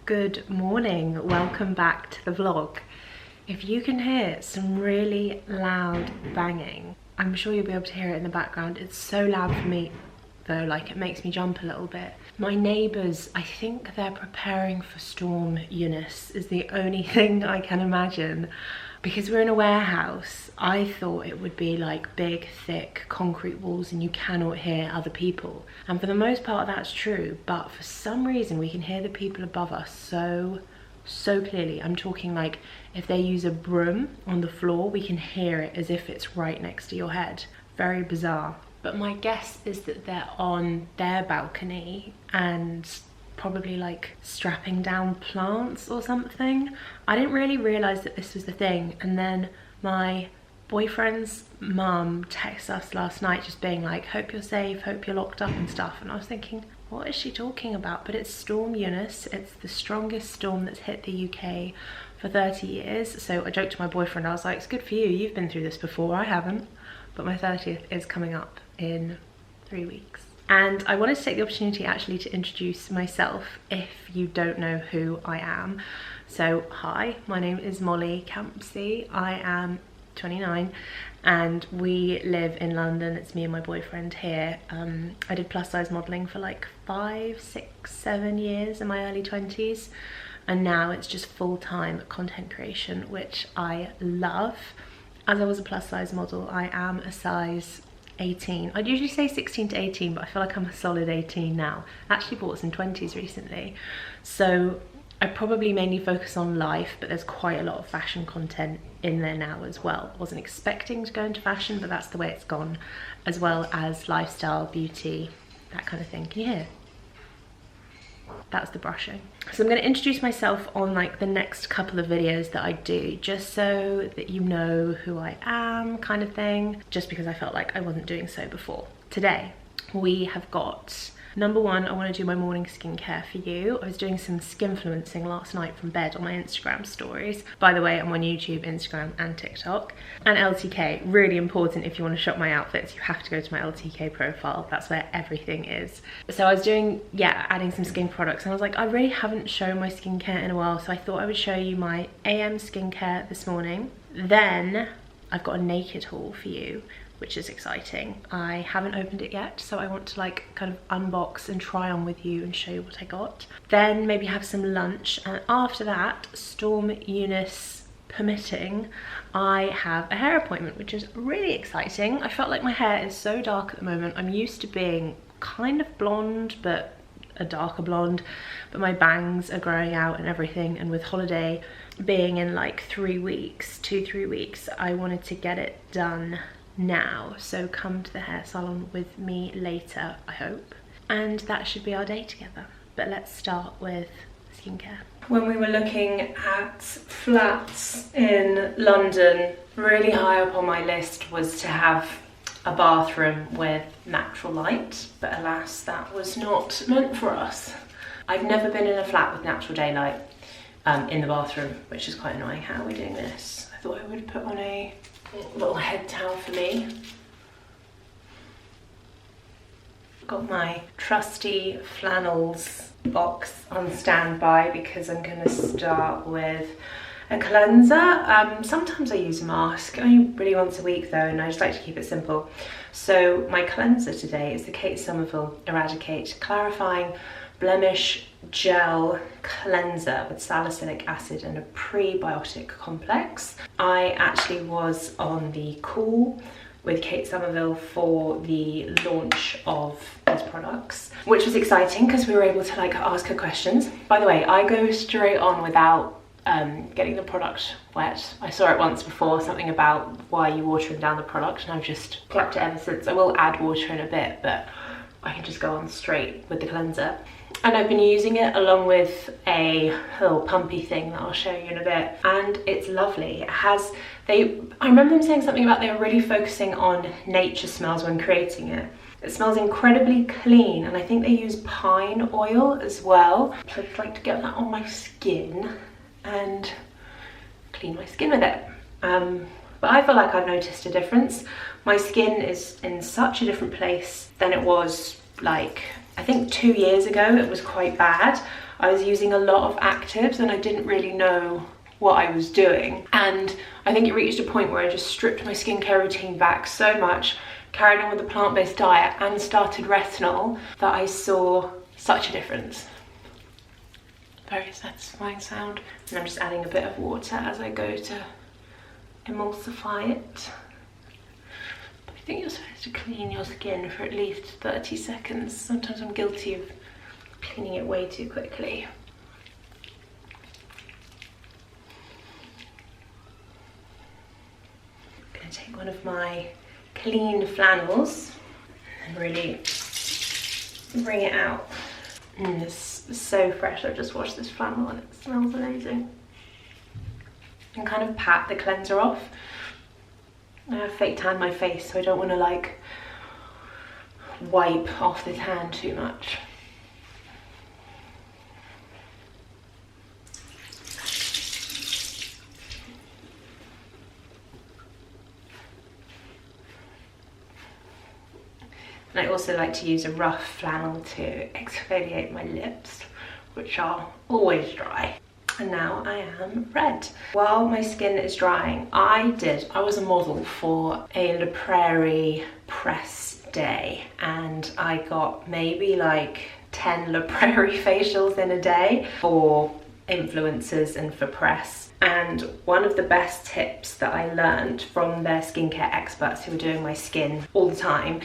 Good morning, welcome back to the vlog. If you can hear some really loud banging, I'm sure you'll be able to hear it in the background. It's so loud for me though, like it makes me jump a little bit. My neighbours, I think they're preparing for Storm Eunice is the only thing I can imagine. Because we're in a warehouse, I thought it would be like big, thick concrete walls and you cannot hear other people. And for the most part that's true, but for some reason we can hear the people above us so clearly. I'm talking like if they use a broom on the floor, we can hear it as if it's right next to your head. Very bizarre. But my guess is that they're on their balcony and probably like strapping down plants or something. I didn't really realise that this was the thing, and then my boyfriend's mum texted us last night just being like, hope you're safe, hope you're locked up and stuff, and I was thinking, what is she talking about? But it's Storm Eunice. It's the strongest storm that's hit the UK for 30 years. So I joked to my boyfriend, I was like, it's good for you, you've been through this before, I haven't. But my 30th is coming up in 3 weeks. And I wanted to take the opportunity actually to introduce myself if you don't know who I am. So hi, my name is Mollie Campsie. I am 29 and we live in London. It's me and my boyfriend here. I did plus size modelling for like 5, 6, 7 years in my early 20s. And now it's just full-time content creation, which I love. As I was a plus size model, I am a size 18. I'd usually say 16 to 18, but I feel like I'm a solid 18 now. I actually bought some 20s recently. So I probably mainly focus on life, but there's quite a lot of fashion content in there now as well. I wasn't expecting to go into fashion, but that's the way it's gone, as well as lifestyle, beauty, that kind of thing. Can you hear? That's the brushing. So I'm going to introduce myself on like the next couple of videos that I do, just so that you know who I am, kind of thing, just because I felt like I wasn't doing so before. Today we have got, number one, I want to do my morning skincare for you. I was doing some skinfluencing last night from bed on my Instagram stories. By the way, I'm on YouTube, Instagram and TikTok. And LTK, really important if you want to shop my outfits, you have to go to my LTK profile. That's where everything is. So I was doing, adding some skin products, and I was like, I really haven't shown my skincare in a while, so I thought I would show you my AM skincare this morning. Then I've got a naked haul for you, which is exciting. I haven't opened it yet, so I want to like kind of unbox and try on with you and show you what I got. Then maybe have some lunch, and after that, Storm Eunice permitting, I have a hair appointment, which is really exciting. I felt like my hair is so dark at the moment. I'm used to being kind of blonde, but a darker blonde, but my bangs are growing out and everything, and with holiday being in like 3 weeks, 2-3 weeks, I wanted to get it done now. So come to the hair salon with me later, I hope, and that should be our day together. But let's start with skincare. When we were looking at flats in London, really high up on my list was to have a bathroom with natural light, but alas, that was not meant for us. I've never been in a flat with natural daylight in the bathroom, which is quite annoying. How are we doing this? I thought I would put on a little head towel for me. Got my trusty flannels box on standby because I'm going to start with a cleanser. Sometimes I use a mask, only really once a week though, and I just like to keep it simple. So my cleanser today is the Kate Somerville Eradicate Clarifying Blemish Gel Cleanser with salicylic acid and a prebiotic complex. I actually was on the call with Kate Somerville for the launch of these products, which was exciting because we were able to like ask her questions. By the way, I go straight on without getting the product wet. I saw it once before, something about why you watering down the product, and I've just kept it ever since. I will add water in a bit, but I can just go on straight with the cleanser. And I've been using it along with a little pumpy thing that I'll show you in a bit, and it's lovely. It has, I remember them saying something about they were really focusing on nature smells when creating it. It smells incredibly clean, and I think they use pine oil as well. So I'd like to get that on my skin and clean my skin with it. But I feel like I've noticed a difference. My skin is in such a different place than it was like, I think 2 years ago. It was quite bad. I was using a lot of actives and I didn't really know what I was doing. And I think it reached a point where I just stripped my skincare routine back so much, carried on with the plant-based diet and started retinol, that I saw such a difference. Very satisfying sound. And I'm just adding a bit of water as I go to emulsify it. But I think you're supposed to clean your skin for at least 30 seconds. Sometimes I'm guilty of cleaning it way too quickly. I'm gonna take one of my clean flannels and really bring it out. It's so fresh. I've just washed this flannel and it smells amazing. And kind of pat the cleanser off. I have fake tan my face, so I don't want to like wipe off the tan too much. And I also like to use a rough flannel to exfoliate my lips, which are always dry. And now I am red. While my skin is drying, I was a model for a La Prairie press day, and I got maybe like 10 La Prairie facials in a day for influencers and for press. And one of the best tips that I learned from their skincare experts who were doing my skin all the time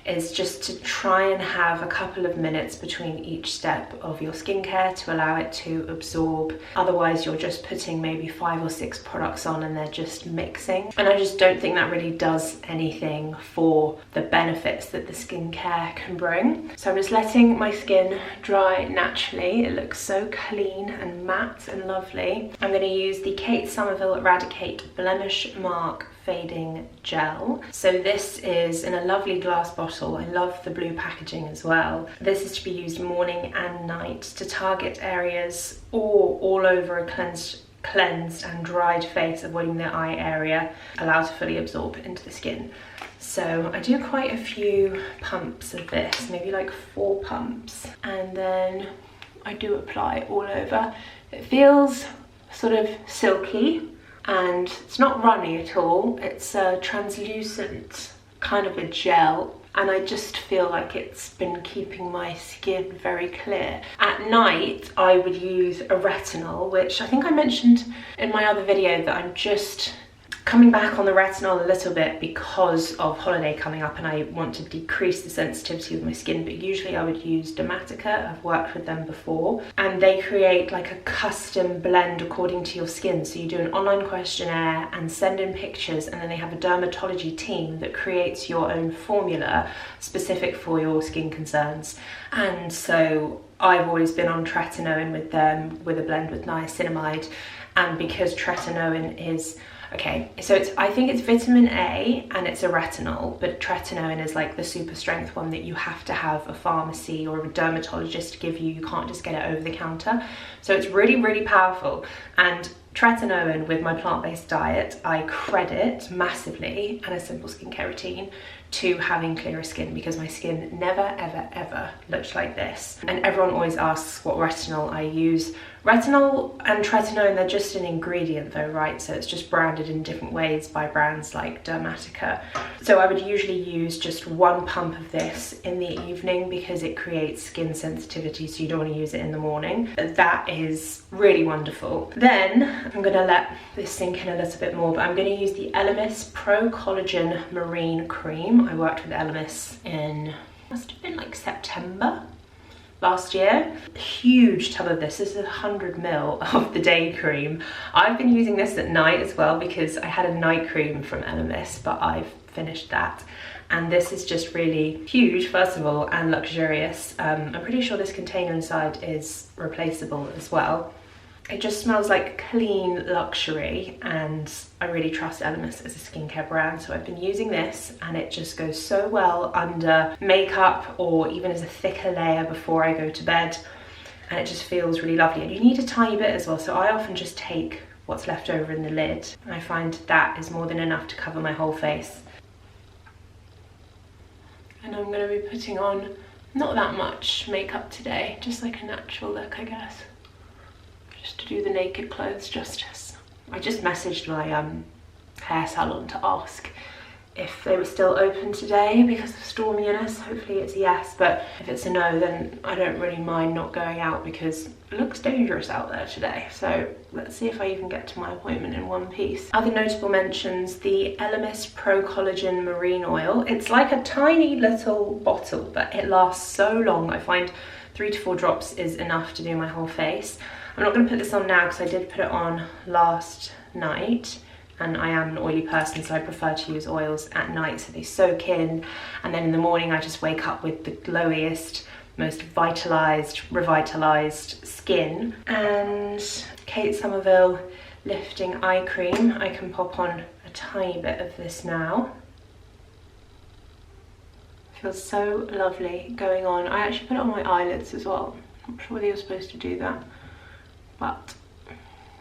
is just to try and have a couple of minutes between each step of your skincare to allow it to absorb. Otherwise you're just putting maybe 5 or 6 products on and they're just mixing. And I just don't think that really does anything for the benefits that the skincare can bring. So I'm just letting my skin dry naturally. It looks so clean and matte and lovely. I'm going to use the Kate Somerville Eradicate Blemish Mark Fading Gel. So this is in a lovely glass bottle. I love the blue packaging as well. This is to be used morning and night to target areas or all over a cleansed and dried face, avoiding the eye area, allow to fully absorb into the skin. So I do quite a few pumps of this, maybe like 4 pumps, and then I do apply all over. It feels sort of silky, and it's not runny at all. It's a translucent kind of a gel, and I just feel like it's been keeping my skin very clear. At night I would use a retinol, which I think I mentioned in my other video that I'm just coming back on the retinol a little bit because of holiday coming up and I want to decrease the sensitivity of my skin, but usually I would use Dermatica. I've worked with them before, and they create like a custom blend according to your skin. So you do an online questionnaire and send in pictures, and then they have a dermatology team that creates your own formula specific for your skin concerns. And so I've always been on tretinoin with them, with a blend with niacinamide, and because tretinoin is okay, so I think it's vitamin A and it's a retinol, but tretinoin is like the super strength one that you have to have a pharmacy or a dermatologist give you. You can't just get it over the counter. So it's really, really powerful. And tretinoin with my plant-based diet, I credit massively, and a simple skincare routine, to having clearer skin, because my skin never, ever, ever looked like this. And everyone always asks what retinol I use. Retinol and tretinoin, they're just an ingredient though, right? So it's just branded in different ways by brands like Dermatica. So I would usually use just 1 pump of this in the evening because it creates skin sensitivity, so you don't want to use it in the morning. That is really wonderful. Then I'm gonna let this sink in a little bit more, but I'm gonna use the Elemis Pro Collagen Marine Cream. I worked with Elemis in, must have been like September last year. A huge tub of this. This is 100 ml of the day cream. I've been using this at night as well because I had a night cream from Elemis, but I've finished that. And this is just really huge, first of all, and luxurious. I'm pretty sure this container inside is replaceable as well. It just smells like clean luxury, and I really trust Elemis as a skincare brand, so I've been using this, and it just goes so well under makeup or even as a thicker layer before I go to bed, and it just feels really lovely. And you need a tiny bit as well, so I often just take what's left over in the lid, and I find that is more than enough to cover my whole face. And I'm going to be putting on Not that much makeup today, just like a natural look, I guess. Just to do the naked clothes justice. I just messaged my hair salon to ask if they were still open today because of Storm Eunice. Hopefully it's a yes, but if it's a no, then I don't really mind not going out because it looks dangerous out there today. So let's see if I even get to my appointment in one piece. Other notable mentions, the Elemis Pro Collagen Marine Oil. It's like a tiny little bottle, but it lasts so long. I find 3 to 4 drops is enough to do my whole face. I'm not gonna put this on now because I did put it on last night. And I am an oily person, so I prefer to use oils at night so they soak in, and then in the morning I just wake up with the glowiest, most revitalized skin. And Kate Somerville Lifting Eye Cream. I can pop on a tiny bit of this now. Feels so lovely going on. I actually put it on my eyelids as well. I'm not sure whether you're supposed to do that, but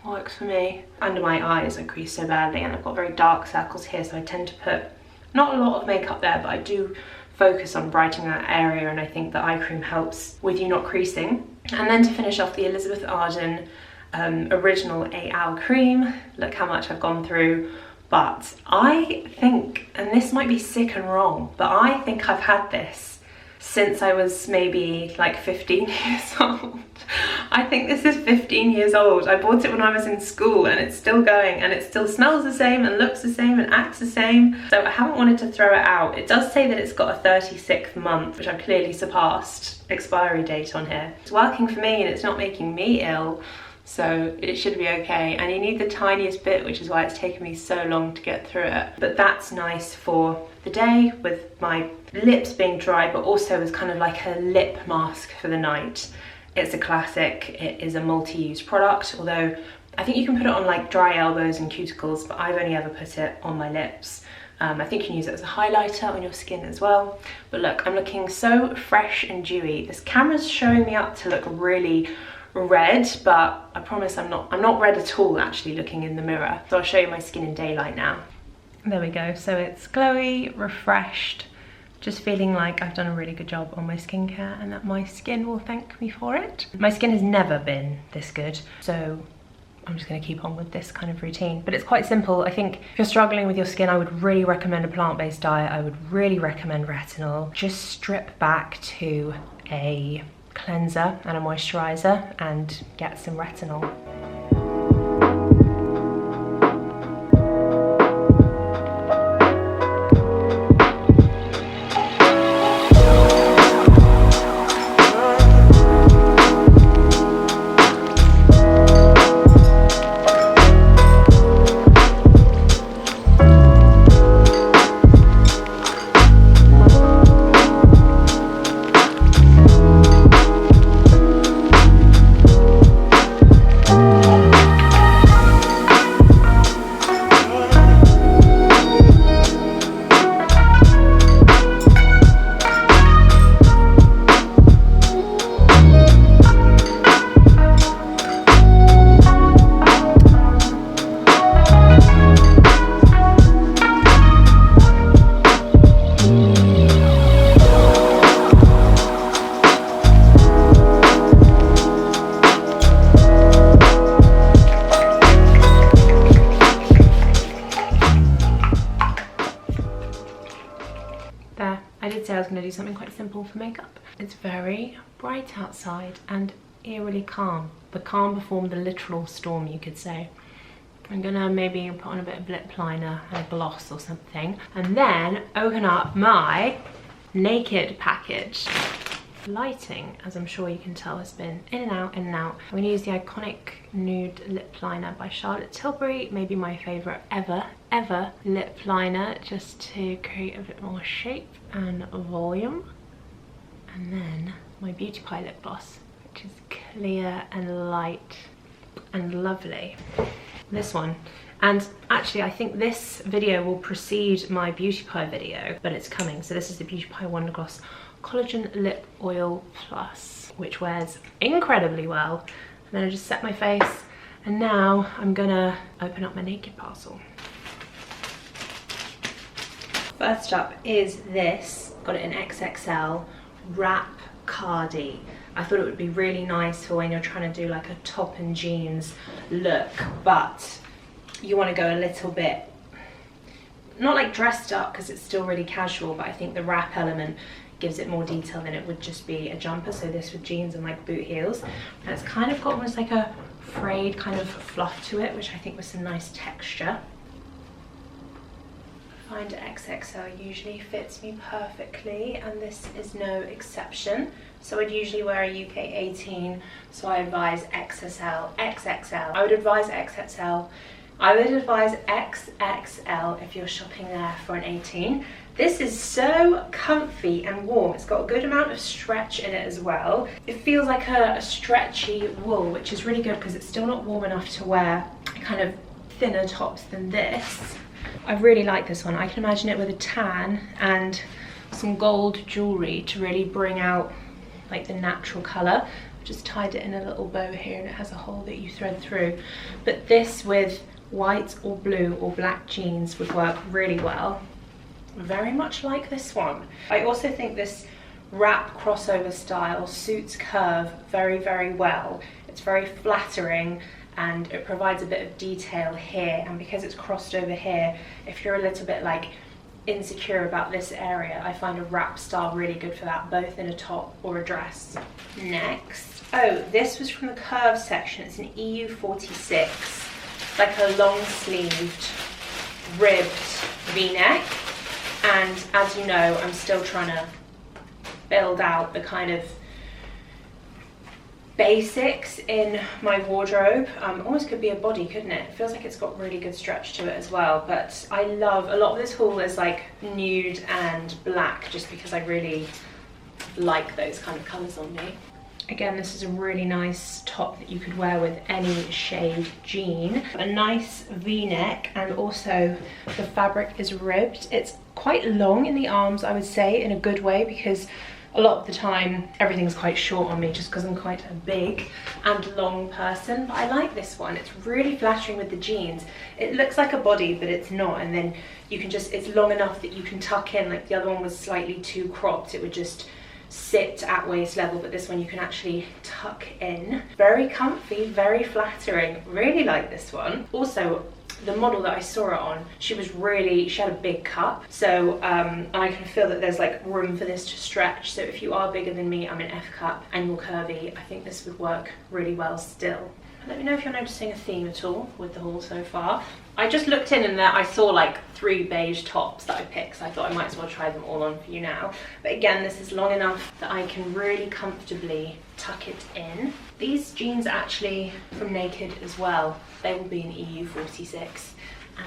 works for me. Under my eyes I crease so badly, and I've got very dark circles here, so I tend to put not a lot of makeup there, but I do focus on brightening that area, and I think the eye cream helps with you not creasing. And then to finish off, the Elizabeth Arden Original 8 Hour Cream. Look how much I've gone through, but I think, and this might be sick and wrong, but I think I've had this since I was maybe like 15 years old. I think this is 15 years old. I bought it when I was in school and it's still going, and it still smells the same and looks the same and acts the same. So I haven't wanted to throw it out. It does say that it's got a 36th month, which I've clearly surpassed, expiry date on here. It's working for me and it's not making me ill, so it should be okay. And you need the tiniest bit, which is why it's taken me so long to get through it. But that's nice for the day with my lips being dry, but also as kind of like a lip mask for the night. It's a classic. It is a multi-use product, although I think you can put it on like dry elbows and cuticles, but I've only ever put it on my lips. I think you can use it as a highlighter on your skin as well. But look, I'm looking so fresh and dewy. This camera's showing me up to look really red, but I promise I'm not red at all actually looking in the mirror. So I'll show you my skin in daylight now. There we go. So it's glowy, refreshed, just feeling like I've done a really good job on my skincare and that my skin will thank me for it. My skin has never been this good, so I'm just gonna keep on with this kind of routine. But it's quite simple. I think if you're struggling with your skin, I would really recommend a plant-based diet. I would really recommend retinol. Just strip back to a cleanser and a moisturizer and get some retinol. I was going to do something quite simple for makeup. It's very bright outside and eerily calm. The calm before the literal storm, you could say. I'm gonna maybe put on a bit of lip liner and a gloss or something, and then open up my naked package. Lighting, as I'm sure you can tell, has been in and out, in and out. I'm gonna use the iconic nude lip liner by Charlotte Tilbury, maybe my favorite ever lip liner, just to create a bit more shape and volume. And then my Beauty Pie lip gloss, which is clear and light and lovely. This one. And actually I think this video will precede my Beauty Pie video, but it's coming. So this is the Beauty Pie Wonder Gloss Collagen Lip Oil Plus, which wears incredibly well. And then I just set my face, and now I'm gonna open up my naked parcel. First up is this, got it in XXL, wrap cardi. I thought it would be really nice for when you're trying to do like a top and jeans look, but you want to go a little bit, not like dressed up because it's still really casual, but I think the wrap element gives it more detail than it would just be a jumper. So this with jeans and like boot heels, and it's kind of got almost like a frayed kind of fluff to it, which I think was some nice texture. I find XXL usually fits me perfectly, and this is no exception. So I'd usually wear a UK 18, so I advise XSL, XXL. I would advise XXL. I would advise XXL if you're shopping there for an 18. This is so comfy and warm. It's got a good amount of stretch in it as well. It feels like a stretchy wool, which is really good because it's still not warm enough to wear kind of thinner tops than this. I really like this one. I can imagine it with a tan and some gold jewelry to really bring out like the natural color. I've just tied it in a little bow here, and it has a hole that you thread through. But this with white or blue or black jeans would work really well. Very much like this one. I also think this wrap crossover style suits curve very, very well. It's very flattering and it provides a bit of detail here, and because it's crossed over here, if you're a little bit like insecure about this area, I find a wrap style really good for that, both in a top or a dress. Next, oh, this was from the curve section. It's an EU 46, like a long sleeved ribbed v-neck, and as you know, I'm still trying to build out the kind of basics in my wardrobe. Almost could be a body, couldn't it? It feels like it's got really good stretch to it as well, but I love, a lot of this haul is like nude and black, just because I really like those kind of colours on me. Again, this is a really nice top that you could wear with any shade jean. A nice v-neck, and also the fabric is ribbed. It's quite long in the arms, I would say, in a good way, because a lot of the time everything's quite short on me just because I'm quite a big and long person. But I like this one. It's really flattering with the jeans. It looks like a body, but it's not, and then you can just, it's long enough that you can tuck in. Like the other one was slightly too cropped, it would just sit at waist level, but this one you can actually tuck in. Very comfy, very flattering. Really like this one. Also, the model that I saw it on, she had a big cup, so I can feel that there's like room for this to stretch. So if you are bigger than me, I'm an F cup, and you're curvy, I think this would work really well still. Let me know if you're noticing a theme at all with the haul so far. I just looked in and there I saw like 3 beige tops that I picked, so I thought I might as well try them all on for you now. But again, this is long enough that I can really comfortably tuck it in. These jeans are actually from Naked as well. They will be in EU 46,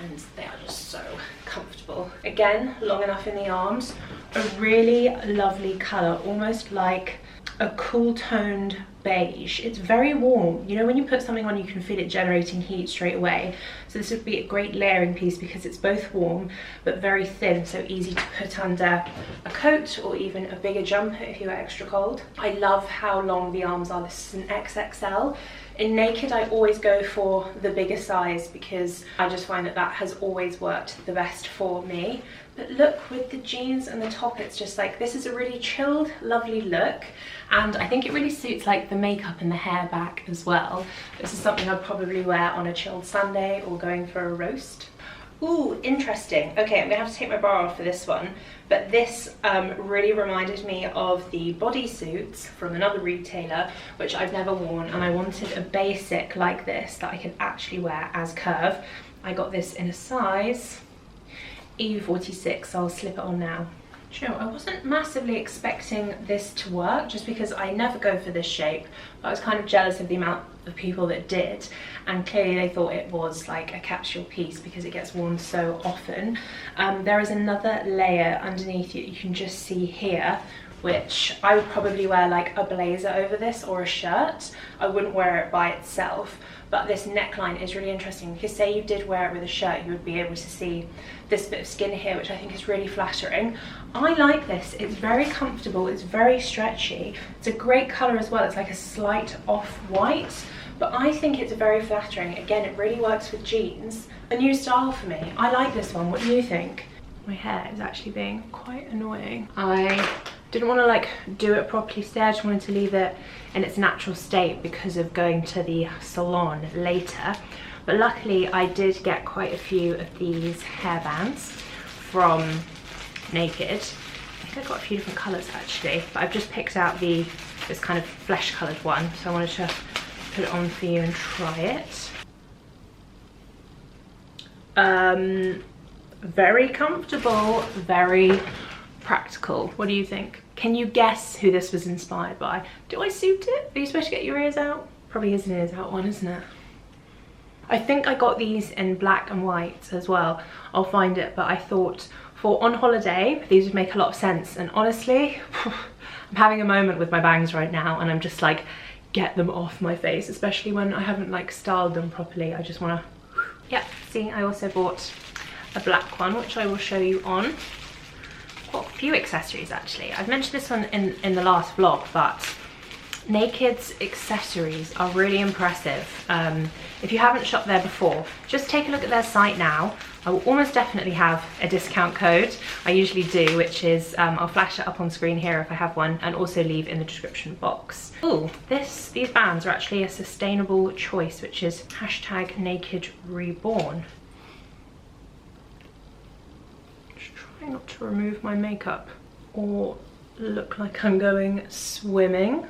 and they are just so comfortable. Again, long enough in the arms. A really lovely colour, almost like a cool toned beige. It's very warm. You know, when you put something on, you can feel it generating heat straight away. So this would be a great layering piece because it's both warm but very thin, so easy to put under a coat or even a bigger jumper if you are extra cold. I love how long the arms are. This is an XXL. In Naked, I always go for the bigger size because I just find that that has always worked the best for me. But look, with the jeans and the top, it's just like, this is a really chilled, lovely look. And I think it really suits like the makeup and the hair back as well. This is something I'd probably wear on a chilled Sunday or going for a roast. Ooh, interesting. Okay, I'm gonna have to take my bra off for this one, but this really reminded me of the bodysuits from another retailer, which I've never worn, and I wanted a basic like this that I could actually wear as curve. I got this in a size EU 46, so I'll slip it on now. Do you know, I wasn't massively expecting this to work just because I never go for this shape, but I was kind of jealous of the amount of people that did, and clearly they thought it was like a capsule piece because it gets worn so often. There is another layer underneath you can just see here, which I would probably wear like a blazer over this or a shirt. I wouldn't wear it by itself, but this neckline is really interesting because say you did wear it with a shirt, you would be able to see this bit of skin here, which I think is really flattering. I like this. It's very comfortable, it's very stretchy, it's a great colour as well. It's like a slight off-white, but I think it's very flattering. Again, it really works with jeans. A new style for me. I like this one. What do you think? My hair is actually being quite annoying. I Didn't want to like do it properly today. I just wanted to leave it in its natural state because of going to the salon later. But luckily I did get quite a few of these hairbands from Naked. I think I got a few different colours actually, but I've just picked out this kind of flesh coloured one, so I wanted to put it on for you and try it. Very comfortable, very practical. What do you think? Can you guess who this was inspired by? Do I suit it? Are you supposed to get your ears out? Probably is an ears out one, isn't it? I think I got these in black and white as well. I'll find it, but I thought for on holiday, these would make a lot of sense. And honestly, I'm having a moment with my bangs right now, and I'm just like, get them off my face, especially when I haven't like styled them properly. I just wanna, yeah, see, I also bought a black one, which I will show you on. Got a few accessories actually. I've mentioned this one in the last vlog, but Naked's accessories are really impressive. If you haven't shopped there before, just take a look at their site now. I will almost definitely have a discount code. I usually do, which is, I'll flash it up on screen here if I have one, and also leave in the description box. Oh, these bands are actually a sustainable choice, which is #NakedReborn. Just trying not to remove my makeup or look like I'm going swimming.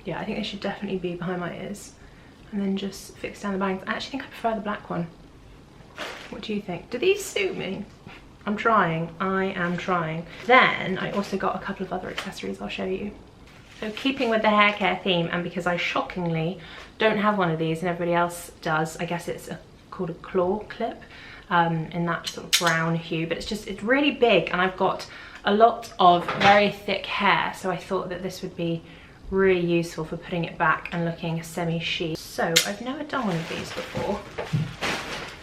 Yeah, I think they should definitely be behind my ears. And then just fix down the bangs. I actually think I prefer the black one. What do you think? Do these suit me? I'm trying. I am trying. Then I also got a couple of other accessories I'll show you. So keeping with the hair care theme, and because I shockingly don't have one of these and everybody else does, I guess it's called a claw clip in that sort of brown hue, but it's really big, and I've got a lot of very thick hair, so I thought that this would be really useful for putting it back and looking semi-chic. So I've never done one of these before.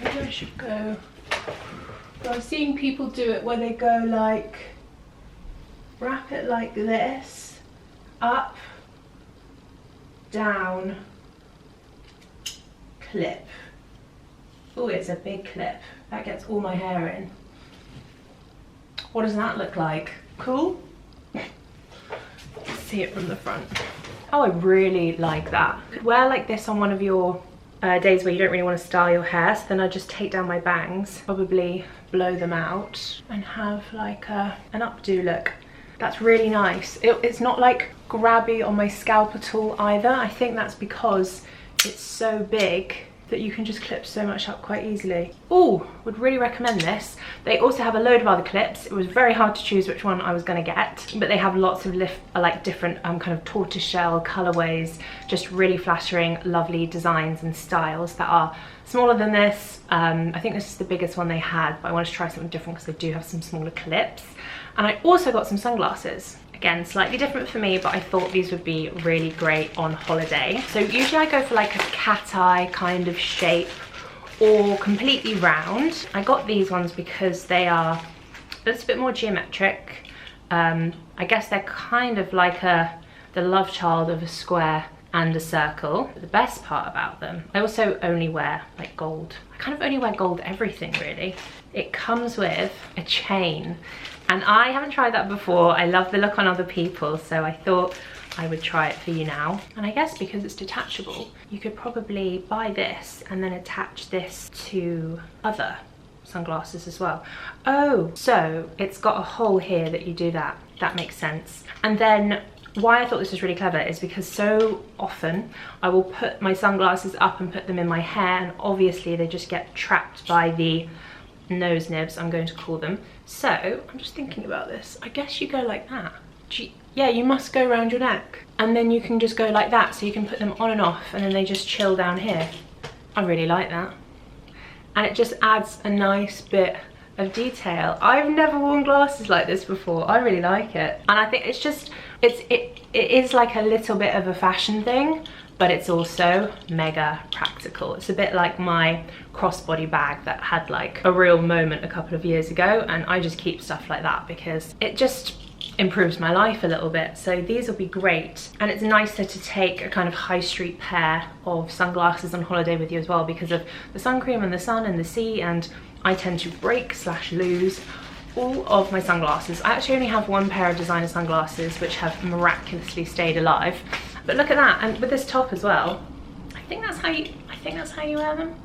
Maybe I should go. So I've seen people do it where they go like, wrap it like this, up, down, clip. Oh, it's a big clip. That gets all my hair in. What does that look like? Cool? See it from the front. Oh, I really like that. Could wear like this on one of your days where you don't really want to style your hair, so then I just take down my bangs, probably blow them out, and have like an updo look. That's really nice. It's not like grabby on my scalp at all either. I think that's because it's so big that you can just clip so much up quite easily. Oh, would really recommend this. They also have a load of other clips. It was very hard to choose which one I was gonna get, but they have lots of like different kind of tortoiseshell colorways, just really flattering, lovely designs and styles that are smaller than this. I think this is the biggest one they had, but I wanted to try something different because they do have some smaller clips. And I also got some sunglasses. Again, slightly different for me, but I thought these would be really great on holiday. So usually I go for like a cat eye kind of shape or completely round. I got these ones because they are a little bit more geometric. I guess they're kind of like the love child of a square and a circle. But the best part about them, I also only wear like gold. I kind of only wear gold everything really. It comes with a chain. And I haven't tried that before. I love the look on other people, so I thought I would try it for you now. And I guess because it's detachable, you could probably buy this and then attach this to other sunglasses as well. Oh, so it's got a hole here that you do that. That makes sense. And then why I thought this was really clever is because so often I will put my sunglasses up and put them in my hair, and obviously they just get trapped by the nose nibs, I'm going to call them. So I'm just thinking about this. I guess you go like that. Yeah, you must go around your neck, and then you can just go like that, so you can put them on and off, and then they just chill down here. I really like that, and it just adds a nice bit of detail. I've never worn glasses like this before. I really like it, and I think it's just it is like a little bit of a fashion thing, but it's also mega practical. It's a bit like my crossbody bag that had like a real moment a couple of years ago, and I just keep stuff like that because it just improves my life a little bit. So these will be great, and it's nicer to take a kind of high street pair of sunglasses on holiday with you as well, because of the sun cream and the sun and the sea, and I tend to break / lose all of my sunglasses. I actually only have one pair of designer sunglasses which have miraculously stayed alive. But look at that, and with this top as well. I think that's how you wear them.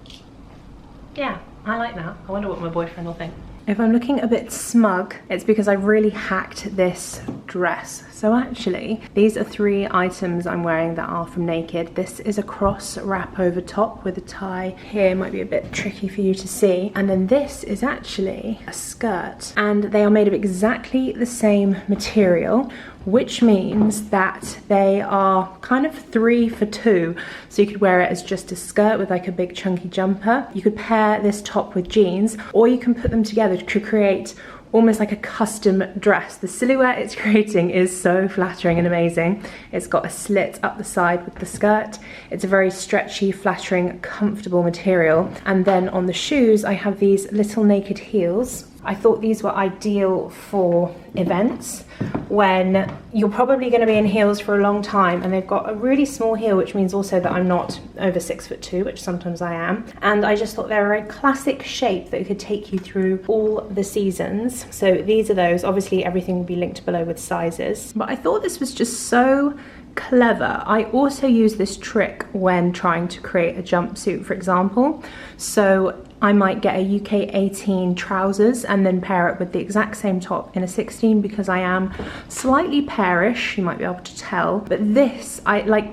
Yeah, I like that. I wonder what my boyfriend will think. If I'm looking a bit smug, it's because I really hacked this dress. So actually, these are 3 items I'm wearing that are from Naked. This is a cross wrap over top with a tie. Here might be a bit tricky for you to see. And then this is actually a skirt. And they are made of exactly the same material, which means that they are kind of 3 for 2. So you could wear it as just a skirt with like a big chunky jumper. You could pair this top with jeans, or you can put them together to create almost like a custom dress. The silhouette it's creating is so flattering and amazing. It's got a slit up the side with the skirt. It's a very stretchy, flattering, comfortable material. And then on the shoes, I have these little Naked heels. I thought these were ideal for events when you're probably going to be in heels for a long time, and they've got a really small heel, which means also that I'm not over 6'2", which sometimes I am. And I just thought they were a classic shape that could take you through all the seasons. So these are those. Obviously everything will be linked below with sizes, but I thought this was just so clever. I also use this trick when trying to create a jumpsuit, for example. So I might get a UK 18 trousers and then pair it with the exact same top in a 16, because I am slightly pearish, you might be able to tell. But this,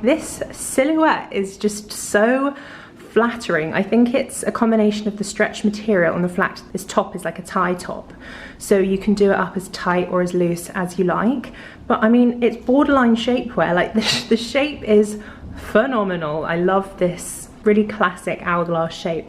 this silhouette is just so flattering. I think it's a combination of the stretch material and the fact this top is like a tie top. So you can do it up as tight or as loose as you like. But I mean, it's borderline shapewear. Like the shape is phenomenal. I love this really classic hourglass shape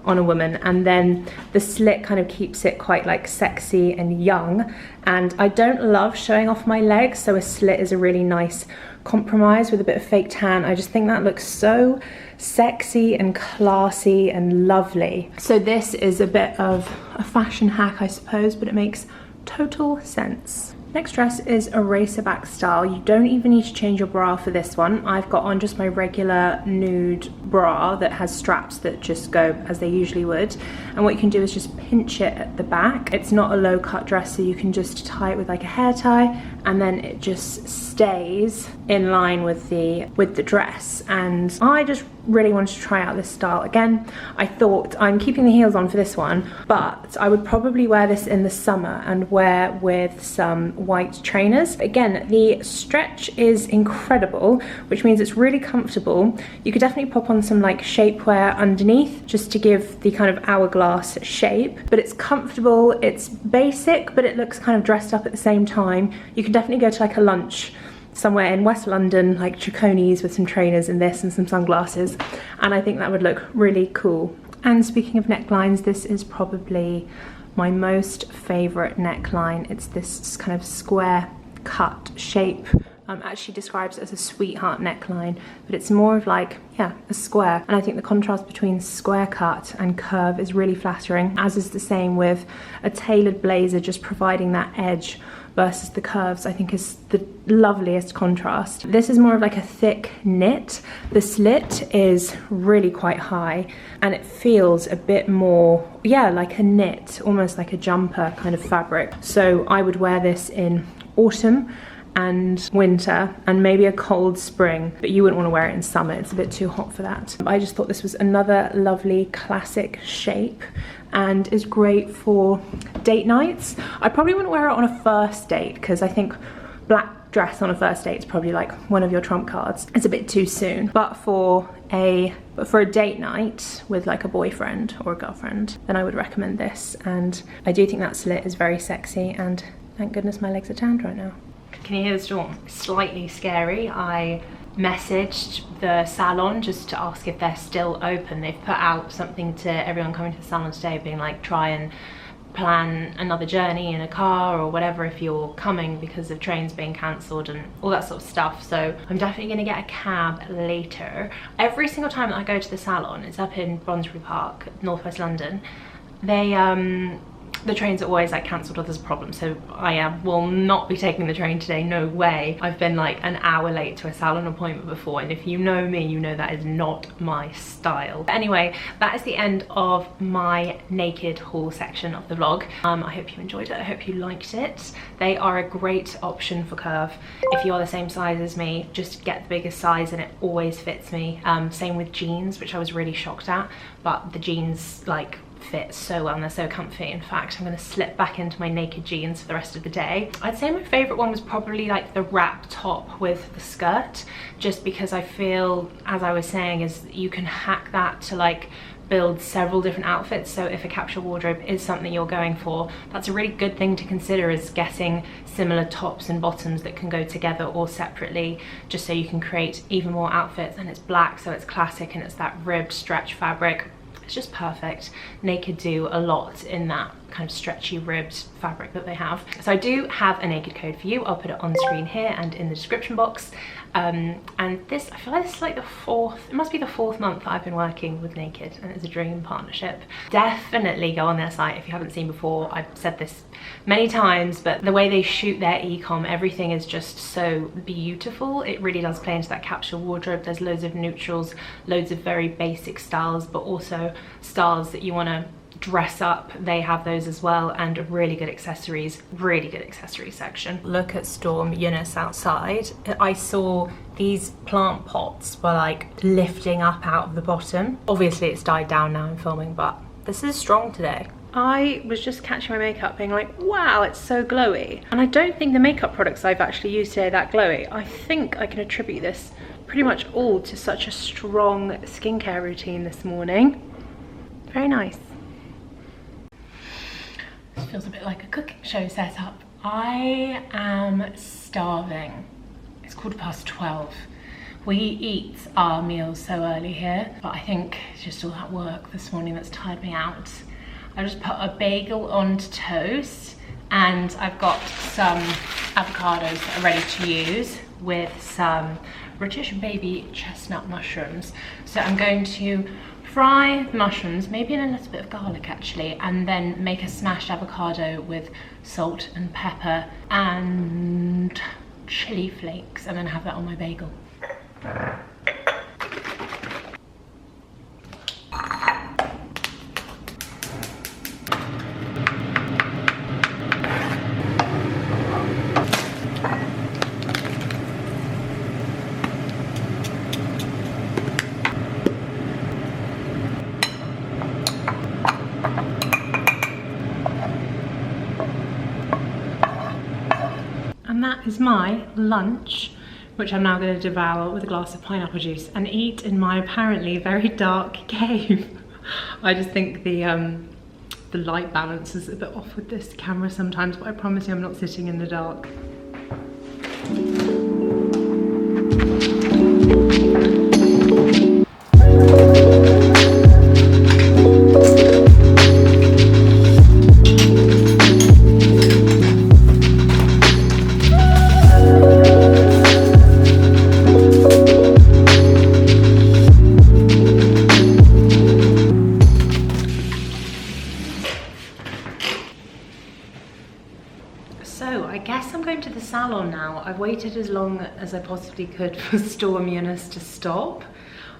on a woman, and then the slit kind of keeps it quite like sexy and young. And I don't love showing off my legs, so a slit is a really nice compromise with a bit of fake tan. I just think that looks so sexy and classy and lovely. So this is a bit of a fashion hack, I suppose, but it makes total sense. Next dress is a racer back style. You don't even need to change your bra for this one. I've got on just my regular nude bra that has straps that just go as they usually would. And what you can do is just pinch it at the back. It's not a low cut dress, so you can just tie it with like a hair tie, and then it just stays in line with the dress. And I just really wanted to try out this style again. I thought I'm keeping the heels on for this one, but I would probably wear this in the summer and wear with some white trainers. Again, the stretch is incredible, which means it's really comfortable. You could definitely pop on some like shapewear underneath just to give the kind of hourglass shape, but it's comfortable, it's basic, but it looks kind of dressed up at the same time. You can definitely go to like a lunch somewhere in West London, like Chiconies, with some trainers in this and some sunglasses, and I think that would look really cool. And speaking of necklines, this is probably my most favorite neckline. It's this kind of square cut shape. Actually describes it as a sweetheart neckline, but it's more of like, yeah, a square. And I think the contrast between square cut and curve is really flattering, as is the same with a tailored blazer, just providing that edge versus the curves, I think is the loveliest contrast. This is more of like a thick knit. The slit is really quite high, and it feels a bit more, yeah, like a knit, almost like a jumper kind of fabric. So I would wear this in autumn and winter and maybe a cold spring, but you wouldn't want to wear it in summer. It's a bit too hot for that. I just thought this was another lovely classic shape and is great for date nights. I probably wouldn't wear it on a first date, because I think black dress on a first date is probably like one of your trump cards. It's a bit too soon. But for a date night with like a boyfriend or a girlfriend, then I would recommend this. And I do think that slit is very sexy, and thank goodness my legs are tanned right now. Can you hear the storm? Slightly scary. I messaged the salon just to ask if they're still open. They've put out something to everyone coming to the salon today, being like, try and plan another journey in a car or whatever if you're coming, because of trains being cancelled and all that sort of stuff. So I'm definitely going to get a cab later. Every single time that I go to the salon, it's up in Bronsbury Park, northwest London, they the trains are always like cancelled or there's a problem, so I will not be taking the train today, no way. I've been like an hour late to a salon appointment before, and if you know me, you know that is not my style. But anyway, that is the end of my naked haul section of the vlog. I hope you enjoyed it, I hope you liked it. They are a great option for curve. If you are the same size as me, just get the biggest size and it always fits me. Same with jeans, which I was really shocked at, but the jeans like fit so well and they're so comfy. In fact, I'm going to slip back into my naked jeans for the rest of the day. I'd say my favorite one was probably like the wrap top with the skirt, just because I feel, as I was saying, is you can hack that to like build several different outfits. So if a capsule wardrobe is something you're going for, that's a really good thing to consider, is getting similar tops and bottoms that can go together or separately, just so you can create even more outfits. And it's black, so it's classic, and it's that ribbed stretch fabric. It's just perfect. Naked do a lot in that kind of stretchy ribbed fabric that they have. So I do have a naked code for you. I'll put it on screen here and in the description box. And this, I feel like this is like the fourth, it must be the fourth month that I've been working with Naked, and it's a dream partnership. Definitely go on their site if you haven't seen before. I've said this many times, but the way they shoot their e-com, everything is just so beautiful. It really does play into that capsule wardrobe. There's loads of neutrals, loads of very basic styles, but also styles that you want to dress up. They have those as well, and really good accessories section. Look at Storm Eunice outside. I saw these plant pots were like lifting up out of the bottom. Obviously it's died down now in filming, but this is strong today. I was just catching my makeup being like, wow, it's so glowy. And I don't think the makeup products I've actually used today are that glowy. I think I can attribute this pretty much all to such a strong skincare routine this morning. Very nice. This feels a bit like a cooking show setup. I am starving. It's 12:15. We eat our meals so early here, but I think it's just all that work this morning that's tired me out. I just put a bagel onto toast, and I've got some avocados that are ready to use with some British baby chestnut mushrooms. So I'm going to fry the mushrooms, maybe in a little bit of garlic actually, and then make a smashed avocado with salt and pepper and chili flakes, and then have that on my bagel. And that is my lunch, which I'm now going to devour with a glass of pineapple juice and eat in my apparently very dark cave. I just think the light balance is a bit off with this camera sometimes, but I promise you I'm not sitting in the dark. So I guess I'm going to the salon now. I've waited as long as I possibly could for Storm Eunice to stop.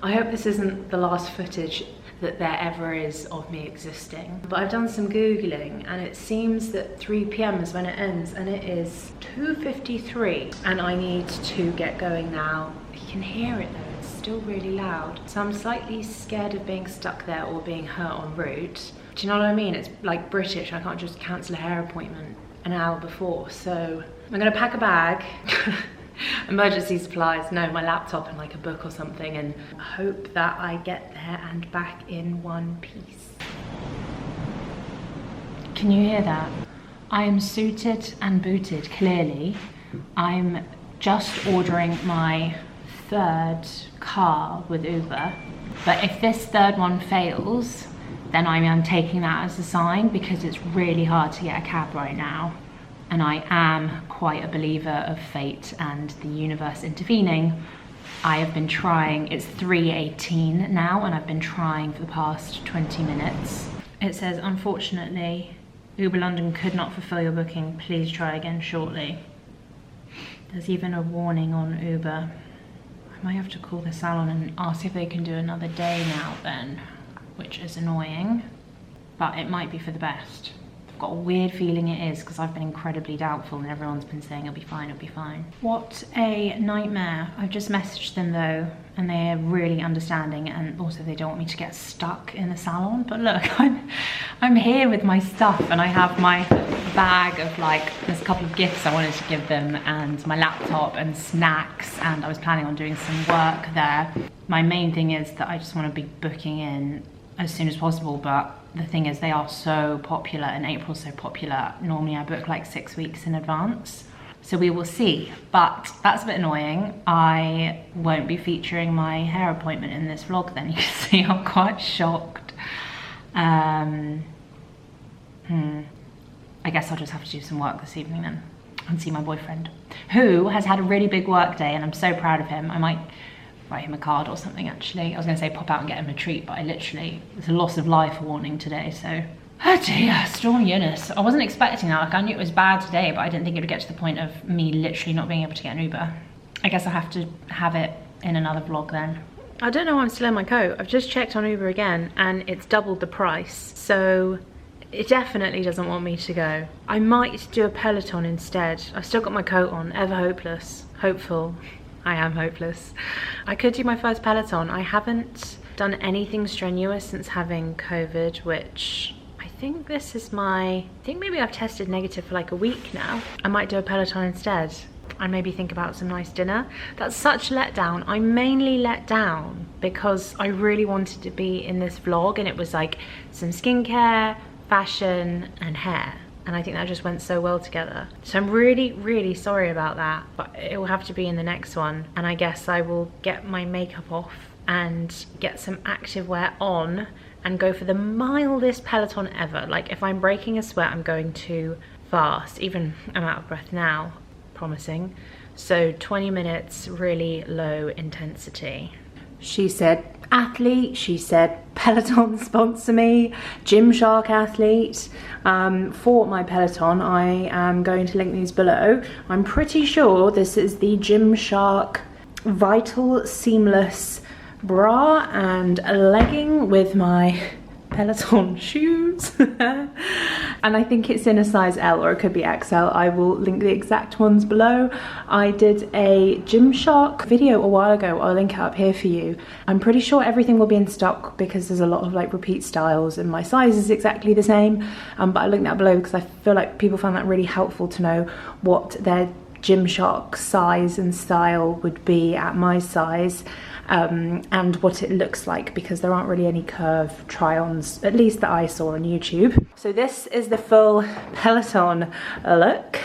I hope this isn't the last footage that there ever is of me existing. But I've done some Googling, and it seems that 3 p.m. is when it ends, and it is 2:53, and I need to get going now. You can hear it though, it's still really loud. So I'm slightly scared of being stuck there or being hurt en route. Do you know what I mean? It's like British, I can't just cancel a hair appointment an hour before. So I'm gonna pack a bag, emergency supplies, no, my laptop and like a book or something, and hope that I get there and back in one piece. Can you hear that? I am suited and booted, clearly. I'm just ordering my 3rd car with Uber, but if this 3rd one fails, then I am taking that as a sign, because it's really hard to get a cab right now. And I am quite a believer of fate and the universe intervening. I have been trying, it's 3:18 now, and I've been trying for the past 20 minutes. It says, unfortunately, Uber London could not fulfill your booking. Please try again shortly. There's even a warning on Uber. I might have to call the salon and ask if they can do another day now then, which is annoying, but it might be for the best. I've got a weird feeling it is because I've been incredibly doubtful and everyone's been saying it'll be fine, it'll be fine. What a nightmare. I've just messaged them though, and they're really understanding, and also they don't want me to get stuck in the salon. But look, I'm here with my stuff, and I have my bag of like, there's a couple of gifts I wanted to give them, and my laptop and snacks, and I was planning on doing some work there. My main thing is that I just want to be booking in as soon as possible, but the thing is they are so popular, and April's so popular. Normally I book like 6 weeks in advance. So we will see, but that's a bit annoying. I won't be featuring my hair appointment in this vlog then. You can see I'm quite shocked. I guess I'll just have to do some work this evening then and see my boyfriend, who has had a really big work day, and I'm so proud of him. I might write him a card or something actually. I was gonna say pop out and get him a treat, but it's a loss of life warning today, so. Oh dear, Storm Eunice. I wasn't expecting that. Like, I knew it was bad today, but I didn't think it would get to the point of me literally not being able to get an Uber. I guess I'll have to have it in another vlog then. I don't know why I'm still in my coat. I've just checked on Uber again and it's doubled the price. So it definitely doesn't want me to go. I might do a Peloton instead. I've still got my coat on, ever hopeless. Hopeful. I am hopeless. I could do my first Peloton. I haven't done anything strenuous since having COVID, which I think this is I think maybe I've tested negative for like a week now. I might do a Peloton instead and maybe think about some nice dinner. That's such a letdown. I'm mainly let down because I really wanted to be in this vlog, and it was like some skincare, fashion and hair. And I think that just went so well together. So I'm really, really sorry about that, but it will have to be in the next one. And I guess I will get my makeup off and get some activewear on and go for the mildest Peloton ever. Like if I'm breaking a sweat, I'm going too fast. Even I'm out of breath now, promising. So 20 minutes, really low intensity. She said athlete, she said Peloton sponsor me, Gymshark athlete. For my Peloton, I am going to link these below. I'm pretty sure this is the Gymshark Vital Seamless bra and a legging with my Peloton shoes. And I think it's in a size L, or it could be XL. I will link the exact ones below. I did a Gymshark video a while ago. I'll link it up here for you. I'm pretty sure everything will be in stock because there's a lot of like repeat styles and my size is exactly the same. But I'll link that below because I feel like people found that really helpful to know what their Gymshark size and style would be at my size. And what it looks like, because there aren't really any curve try-ons, at least that I saw on YouTube. So this is the full Peloton look,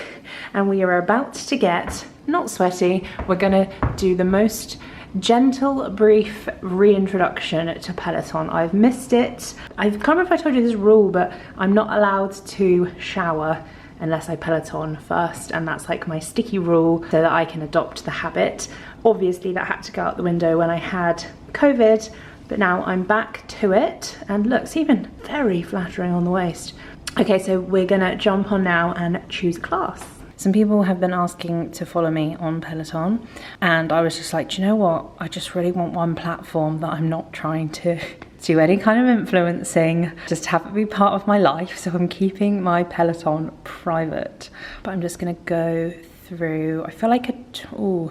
and we are about to get not sweaty. We're gonna do the most gentle, brief reintroduction to Peloton. I've missed it. I can't remember if I told you this rule, but I'm not allowed to shower unless I Peloton first, and that's like my sticky rule so that I can adopt the habit. Obviously that had to go out the window when I had COVID, but now I'm back to it, and looks even very flattering on the waist. Okay, so we're gonna jump on now and choose class. Some people have been asking to follow me on Peloton, and I was just like, do you know what? I just really want one platform that I'm not trying to do any kind of influencing, just have it be part of my life. So I'm keeping my Peloton private, but I'm just gonna go through, I feel like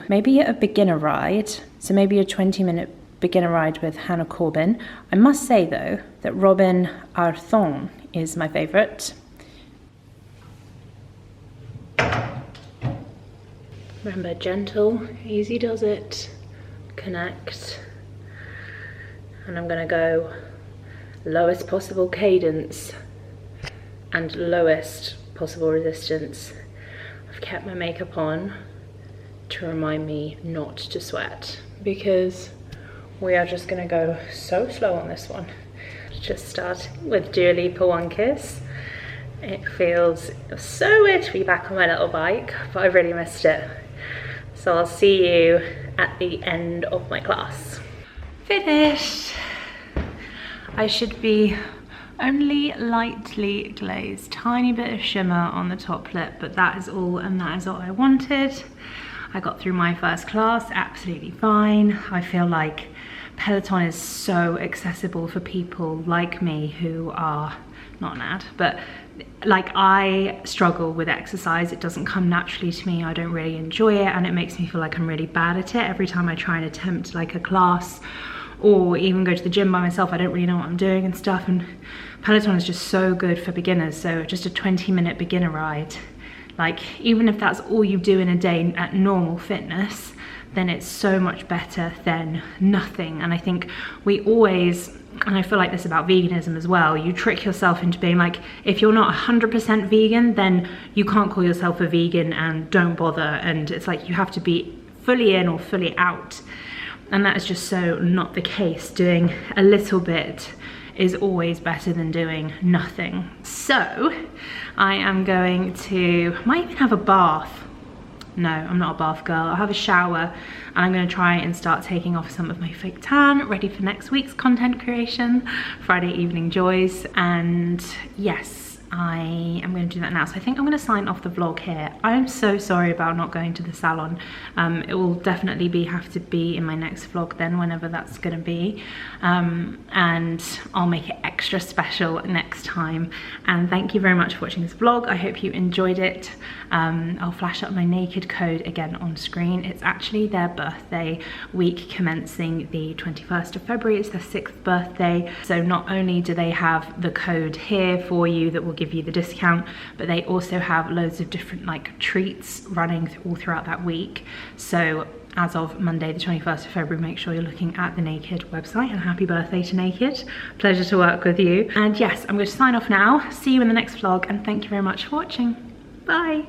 maybe a beginner ride. So maybe a 20-minute beginner ride with Hannah Corbin. I must say though, that Robin Arthon is my favorite. Remember, gentle, easy does it, connect. And I'm gonna go lowest possible cadence and lowest possible resistance. I've kept my makeup on to remind me not to sweat, because we are just gonna go so slow on this one. Just starting with Dua Lipa One Kiss. It feels so weird to be back on my little bike, but I really missed it. So I'll see you at the end of my class. Finished. I should be Only lightly glazed, tiny bit of shimmer on the top lip, but that is all, and that is all I wanted. I got through my first class absolutely fine. I feel like Peloton is so accessible for people like me who are, not an ad, but like I struggle with exercise. It doesn't come naturally to me. I don't really enjoy it, and it makes me feel like I'm really bad at it. Every time I try and attempt like a class or even go to the gym by myself, I don't really know what I'm doing and stuff, and Peloton is just so good for beginners. So just a 20-minute beginner ride, like even if that's all you do in a day at normal fitness, then it's so much better than nothing. And I think we always, and I feel like this about veganism as well, you trick yourself into being like, if you're not 100% vegan, then you can't call yourself a vegan, and don't bother. And it's like you have to be fully in or fully out. And that is just so not the case. Doing a little bit is always better than doing nothing. So I am going to, might even have a bath. No, I'm not a bath girl. I'll have a shower, and I'm going to try and start taking off some of my fake tan, ready for next week's content creation, Friday evening joys. And yes, I am going to do that now. So I think I'm going to sign off the vlog here. I'm so sorry about not going to the salon. It will definitely have to be in my next vlog then, whenever that's going to be. And I'll make it extra special next time. And thank you very much for watching this vlog. I hope you enjoyed it. I'll flash up my naked code again on screen. It's actually their birthday week commencing the 21st of February. It's their 6th birthday. So not only do they have the code here for you that will give you the discount, but they also have loads of different like treats running all throughout that week. So as of Monday the 21st of February, make sure you're looking at the Naked website, and happy birthday to Naked. Pleasure to work with you. And yes, I'm going to sign off now. See you in the next vlog, and thank you very much for watching. Bye.